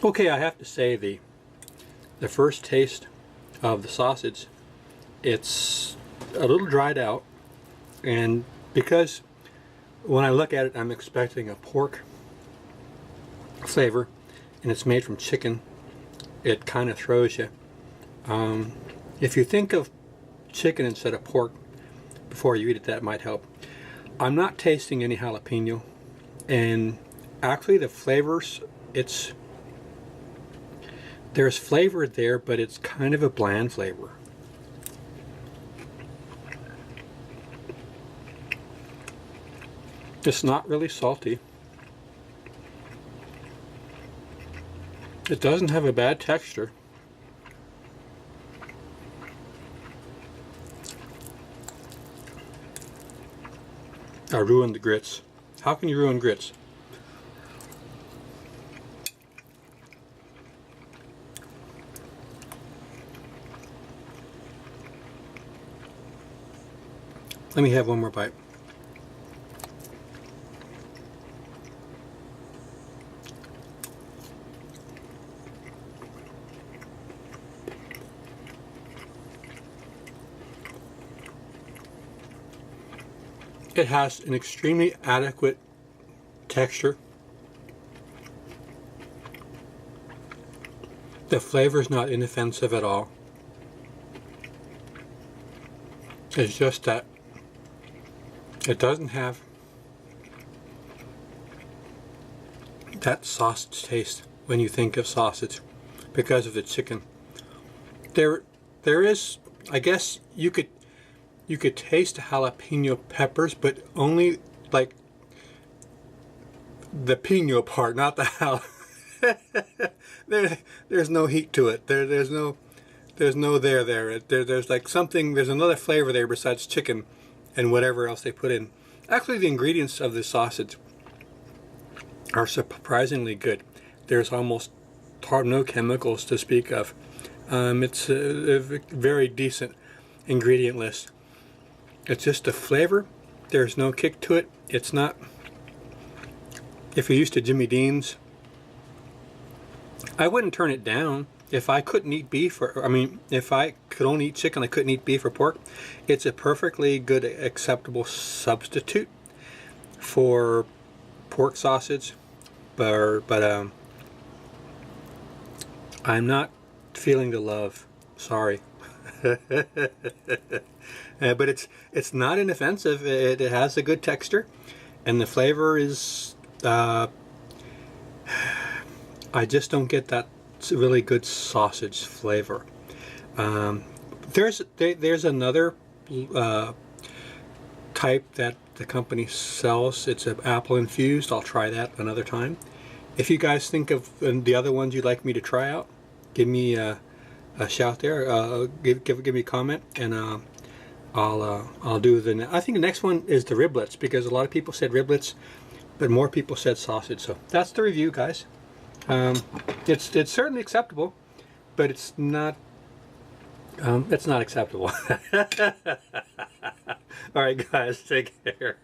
Okay, I have to say the first taste of the sausage, it's a little dried out, and because when I look at it I'm expecting a pork flavor and it's made from chicken, it kind of throws you. If you think of chicken instead of pork before you eat it, that might help. I'm not tasting any jalapeno, and actually the flavors, there's flavor there, but it's kind of a bland flavor. It's not really salty. It doesn't have a bad texture. I ruined the grits. How can you ruin grits? Let me have one more bite. It has an extremely adequate texture. The flavor is not inoffensive at all. It's just that it doesn't have that sausage taste when you think of sausage because of the chicken. There is, I guess you could taste the jalapeno peppers, but only like the pino part, not the there's no heat to it. There's no there's like something, there's another flavor there besides chicken and whatever else they put in. Actually, the ingredients of the sausage are surprisingly good. There's almost no chemicals to speak of. It's a very decent ingredient list. It's just a flavor. There's no kick to it. It's not, if you're used to Jimmy Dean's, I wouldn't turn it down. If I couldn't eat beef, if I could only eat chicken, I couldn't eat beef or pork. It's a perfectly good, acceptable substitute for pork sausage, but I'm not feeling the love. Sorry. But it's not inoffensive. It has a good texture, and the flavor is. I just don't get that really good sausage flavor. There's another type that the company sells. It's an apple infused. I'll try that another time. If you guys think of the other ones you'd like me to try out, give me a shout there. Give me a comment, and I'll do I think the next one is the riblets, because a lot of people said riblets, but more people said sausage. So that's the review, guys. It's certainly acceptable, but it's not acceptable. All right, guys, take care.